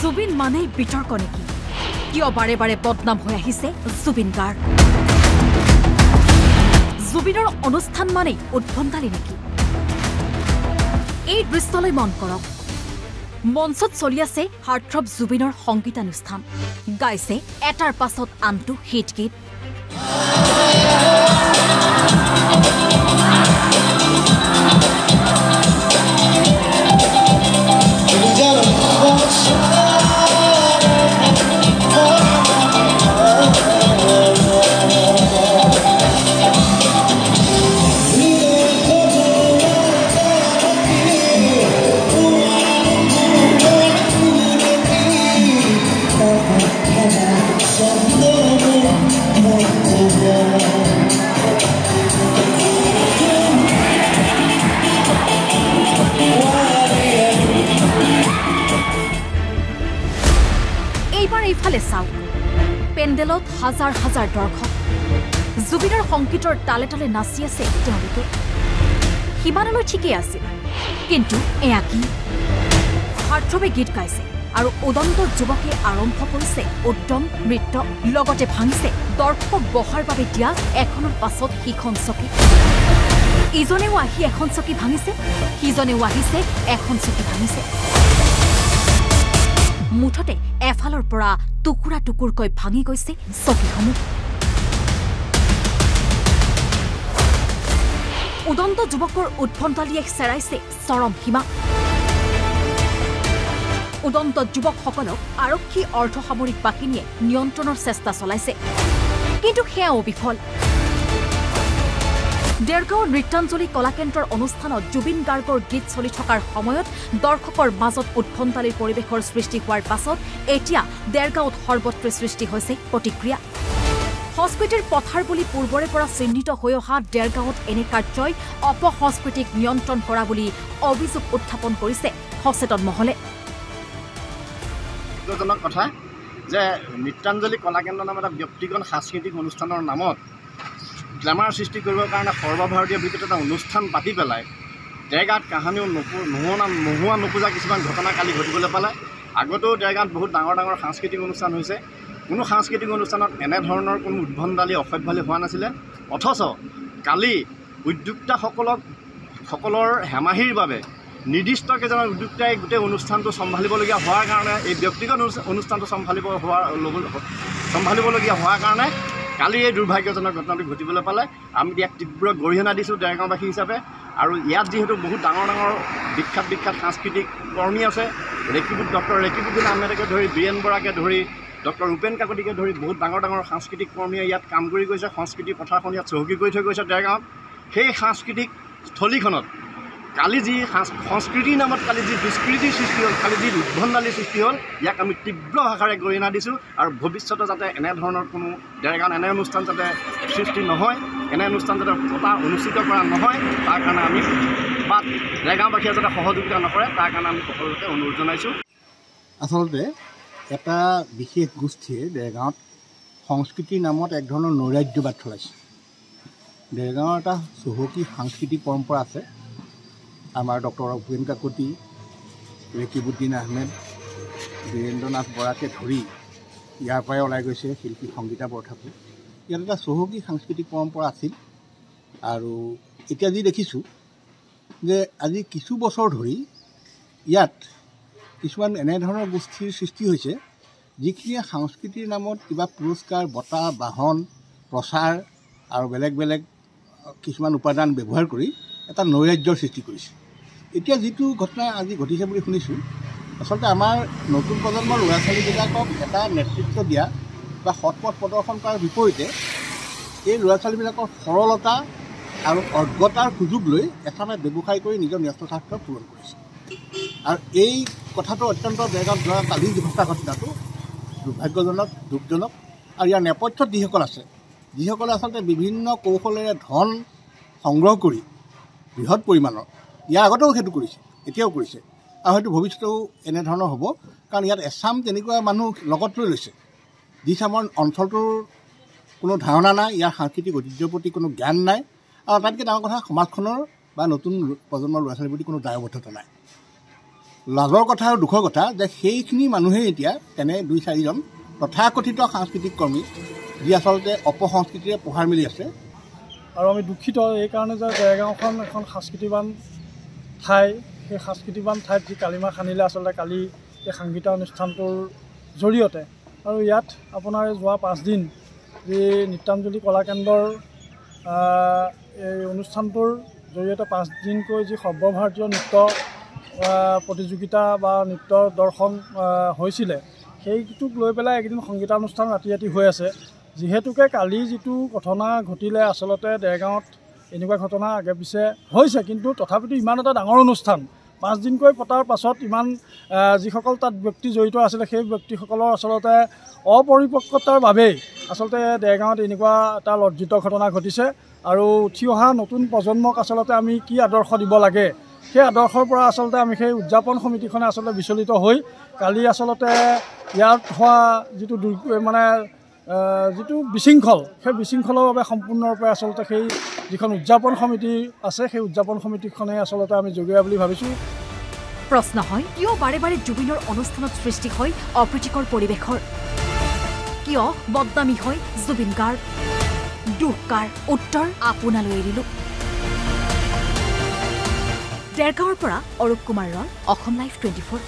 জুবিন মানে বিতৰ্ক নেকি? কিয় বাৰে বাৰে বদনাম হৈ আহিছে জুবিন গাৰ্গ? জুবিনৰ অনুষ্ঠান মানে উদ্ভণ্ডালি নেকি? এই দৃশ্যলৈ মন কৰক। মঞ্চত চলি আছে হাৰ্টথ্ৰব জুবিনৰ সংগীতানুষ্ঠান। গাইছে এটাৰ পাছত আনটো হিট গীত। এইবাৰ এইফালে চাওক, পেণ্ডেলত হাজাৰ হাজাৰ দৰ্শক। জুবিনৰ সংগীতৰ তালে তালে নাচি আছে তেওঁলোকে। সিমানলৈ ঠিকেই আছিল, কিন্তু এয়া কি? হাৰ্টথ্ৰবে গীত গাইছে আৰু উদন্ত যুৱকে আৰম্ভ কৰিছে উদ্যম নৃত্য, লগতে ভাঙিছে দৰ্শকক বহাৰ বাবে দিয়া এখনৰ পাছত সিখন চকী। ইজনেও আহি এখন চকী ভাঙিছে, সিজনেও আহিছে এখন চকী ভাঙিছে। মুঠতে এফালৰ পৰা টুকুৰা টুকুৰকৈ ভাঙি গৈছে চকীসমূহ। উদন্ত যুৱকৰ উদ্ভণ্ডালিয়ে চেৰাইছে চৰম সীমা। উদন্ত যুৱকসকলক আৰক্ষী অৰ্ধসামৰিক বাহিনীয়ে নিয়ন্ত্ৰণৰ চেষ্টা চলাইছে, কিন্তু সেয়াও বিফল। দেৰগাঁৱৰ নৃত্যাঞ্জলি কলাকেন্দ্ৰৰ অনুষ্ঠানত জুবিন গাৰ্গৰ গীত চলি থকাৰ সময়ত দৰ্শকৰ মাজত উদ্ভণ্ডালিৰ পৰিৱেশৰ সৃষ্টি হোৱাৰ পাছত এতিয়া দেৰগাঁৱত সৰ্বত্ৰে সৃষ্টি হৈছে প্ৰতিক্ৰিয়া। সংস্কৃতিৰ পথাৰ বুলি পূৰ্বৰে পৰা চিহ্নিত হৈ অহা দেৰগাঁৱত এনে কাৰ্যই অপসংস্কৃতিক নিয়ন্ত্ৰণ কৰা বুলি অভিযোগ উত্থাপন কৰিছে সচেতন মহলে। কথা যে নৃত্যাঞ্জলি কলাকেন্দ্ৰ নামৰ এটা ব্যক্তিগত সাংস্কৃতিক অনুষ্ঠানৰ নামত গ্লেমাৰ সৃষ্টি কৰিবৰ কাৰণে সৰ্বভাৰতীয় ভিত্তিত এটা অনুষ্ঠান পাতি পেলাই দেৰগাঁৱত কাহানিও নোহোৱা নোপোজা কিছুমান ঘটনা কালি ঘটিবলৈ পালে। আগতেও দেৰগাঁৱত বহুত ডাঙৰ ডাঙৰ সাংস্কৃতিক অনুষ্ঠান হৈছে, কোনো সাংস্কৃতিক অনুষ্ঠানত এনেধৰণৰ কোনো উদ্ভণ্ডালি অসভ্যালি হোৱা নাছিলে। অথচ কালি উদ্যোক্তাসকলৰ হেমাহিৰ বাবে নিৰ্দিষ্ট কেইজন উদ্যোক্তাই গোটেই অনুষ্ঠানটো চম্ভালিবলগীয়া হোৱাৰ কাৰণে, এই ব্যক্তিগত অনুষ্ঠানটো চম্ভালিবলগীয়া হোৱাৰ কাৰণে কালি এই দুৰ্ভাগ্যজনক ঘটনাটো ঘটিবলৈ পালে। আমি ইয়াক তীব্ৰ গৰিহণা দিছোঁ দেৰগাঁওবাসী হিচাপে। আৰু ইয়াত যিহেতু বহুত ডাঙৰ ডাঙৰ বিখ্যাত সাংস্কৃতিক কৰ্মী আছে, ডক্টৰ ৰেকিবুদ্দিন আহমেদকে ধৰি বীৰেন বৰাকে ধৰি ডক্টৰ ৰূপেন কাকতিকে ধৰি বহুত ডাঙৰ ডাঙৰ সাংস্কৃতিক কৰ্মীয়ে ইয়াত কাম কৰি গৈছে। সংস্কৃতি পথাৰখন ইয়াত চহকী কৰি থৈ গৈছে দেৰগাঁৱত। সেই সাংস্কৃতিক স্থলীখনত কালি যি সংস্কৃতিৰ নামত কালি যি দুষ্কৃতিৰ সৃষ্টি হ'ল, কালি যি উদ্ভণ্ডালিৰ সৃষ্টি হ'ল, ইয়াক আমি তীব্ৰ ভাষাৰে গৰিহণা দিছোঁ। আৰু ভৱিষ্যতে যাতে এনেধৰণৰ কোনো দেৰগাঁৱত এনে অনুষ্ঠান যাতে সৃষ্টি নহয়, এনে অনুষ্ঠান যাতে অনুষ্ঠিত কৰা নহয়, তাৰ কাৰণে আমি বা দেৰগাঁওবাসীয়ে যাতে সহযোগিতা নকৰে তাৰ কাৰণে আমি সকলোকে অনুৰোধ জনাইছোঁ। আচলতে এটা বিশেষ গোষ্ঠীয়ে দেৰগাঁৱত সংস্কৃতিৰ নামত এক ধৰণৰ নৈৰাজ্যবাদ চলাইছে। দেৰগাঁৱৰ এটা চহকী সাংস্কৃতিক পৰম্পৰা আছে। আমাৰ ডক্টৰ ৰূপেন কাকতি, ৰেকিবুদ্দিন আহমেদ, বীৰেন্দ্ৰনাথ বৰাকে ধৰি ইয়াৰ পৰাই ওলাই গৈছে শিল্পী সংগীতা বৰঠাকুৰ। ইয়াত এটা চহকী সাংস্কৃতিক পৰম্পৰা আছিল। আৰু এতিয়া যি দেখিছোঁ যে আজি কিছু বছৰ ধৰি ইয়াত কিছুমান এনেধৰণৰ গোষ্ঠীৰ সৃষ্টি হৈছে, যিখিনিয়ে সংস্কৃতিৰ নামত কিবা পুৰস্কাৰ, বঁটা, বাহন, প্ৰচাৰ আৰু বেলেগ বেলেগ কিছুমান উপাদান ব্যৱহাৰ কৰি এটা নৈৰাজ্যৰ সৃষ্টি কৰিছে। এতিয়া যিটো ঘটনা আজি ঘটিছে বুলি শুনিছোঁ, আচলতে আমাৰ নতুন প্ৰজন্মৰ ল'ৰা ছোৱালীবিলাকক এটা নেতৃত্ব দিয়া বা সৎপথ প্ৰদৰ্শন কৰাৰ বিপৰীতে এই ল'ৰা ছোৱালীবিলাকৰ সৰলতা আৰু অজ্ঞতাৰ সুযোগ লৈ এচামে ব্যৱসায় কৰি নিজৰ ন্যস্ত স্বাৰ্থ পূৰণ কৰিছে। আৰু এই কথাটো অত্যন্ত দেৰগাঁৱত যোৱা কালিৰ ঘটনাটো দুৰ্ভাগ্যজনক, দুখজনক। আৰু ইয়াৰ নেপথ্যত যিসকল আছে, যিসকলে আচলতে বিভিন্ন কৌশলেৰে ধন সংগ্ৰহ কৰি বৃহৎ পৰিমাণৰ, ইয়াৰ আগতেও সেইটো কৰিছে, এতিয়াও কৰিছে, আৰু হয়তো ভৱিষ্যতেও এনেধৰণৰ হ'ব। কাৰণ ইয়াত এচাম তেনেকুৱা মানুহ লগত লৈ লৈছে, যিচামৰ অঞ্চলটোৰ কোনো ধাৰণা নাই, ইয়াৰ সাংস্কৃতিক ঐতিহ্যৰ প্ৰতি কোনো জ্ঞান নাই, আৰু আটাইতকৈ ডাঙৰ কথা সমাজখনৰ বা নতুন প্ৰজন্মৰ ল'ৰা ছোৱালীৰ প্ৰতি কোনো দায়বদ্ধতা নাই। লাজৰ কথা আৰু দুখৰ কথা যে সেইখিনি মানুহে এতিয়া তেনে 2-4জন তথাকথিত সাংস্কৃতিক কৰ্মী যি আচলতে অপসংস্কৃতিৰে পোহাৰ মেলি আছে। আৰু আমি দুখিত এইকাৰণে যে দেৰগাঁওখন এখন সাংস্কৃতিবান ঠাই, সেই সাংস্কৃতিবান ঠাইত যি কালিমা খান্দিলে আচলতে কালি এই সংগীত অনুষ্ঠানটোৰ জৰিয়তে। আৰু ইয়াত আপোনাৰ যোৱা 5 দিন যি নৃত্যাঞ্জলি কলাকেন্দ্ৰৰ এই অনুষ্ঠানটোৰ জৰিয়তে 5 দিনকৈ যি সৰ্বভাৰতীয় নৃত্য প্ৰতিযোগিতা বা নৃত্য দৰ্শন হৈছিলে, সেইটোক লৈ পেলাই এইকেইদিন সংগীতানুষ্ঠান ৰাতি হৈ আছে। যিহেতুকে কালি যিটো ঘটনা ঘটিলে আচলতে দেৰগাঁৱত এনেকুৱা ঘটনা আগে পিছে হৈছে, কিন্তু তথাপিতো ইমান এটা ডাঙৰ অনুষ্ঠান 5 দিনকৈ পতাৰ পাছত ইমান যিসকল তাত ব্যক্তি জড়িত আছিলে সেই ব্যক্তিসকলৰ আচলতে অপৰিপক্কতাৰ বাবেই আচলতে দেৰগাঁৱত এনেকুৱা এটা লজ্জিত ঘটনা ঘটিছে। আৰু উঠি অহা নতুন প্ৰজন্মক আচলতে আমি কি আদৰ্শ দিব লাগে, সেই আদৰ্শৰ পৰা আচলতে আমি সেই উদযাপন সমিতিখনে আচলতে বিচলিত হৈ কালি আচলতে ইয়াত হোৱা যিটো যিটো বিশৃংখল, সেই বিশৃংখলৰ বাবে সম্পূৰ্ণৰূপে আচলতে সেই যিখন উদযাপন সমিতি আছে সেই উদযাপন সমিতিখনে আচলতে আমি জগৰীয়া বুলি ভাবিছোঁ। প্ৰশ্ন হয়, কিয় বাৰে বাৰে জুবিনৰ অনুষ্ঠানত সৃষ্টি হয় অপ্ৰীতিকৰ পৰিৱেশৰ? কিয় বদনামী হয় জুবিন গাৰ্গ? দুখ কাৰ? উত্তৰ আপোনালৈ এৰিলোঁ। দেৰগাঁৱৰ পৰা অৰূপ কুমাৰ ৰয়, অসম লাইভ 24।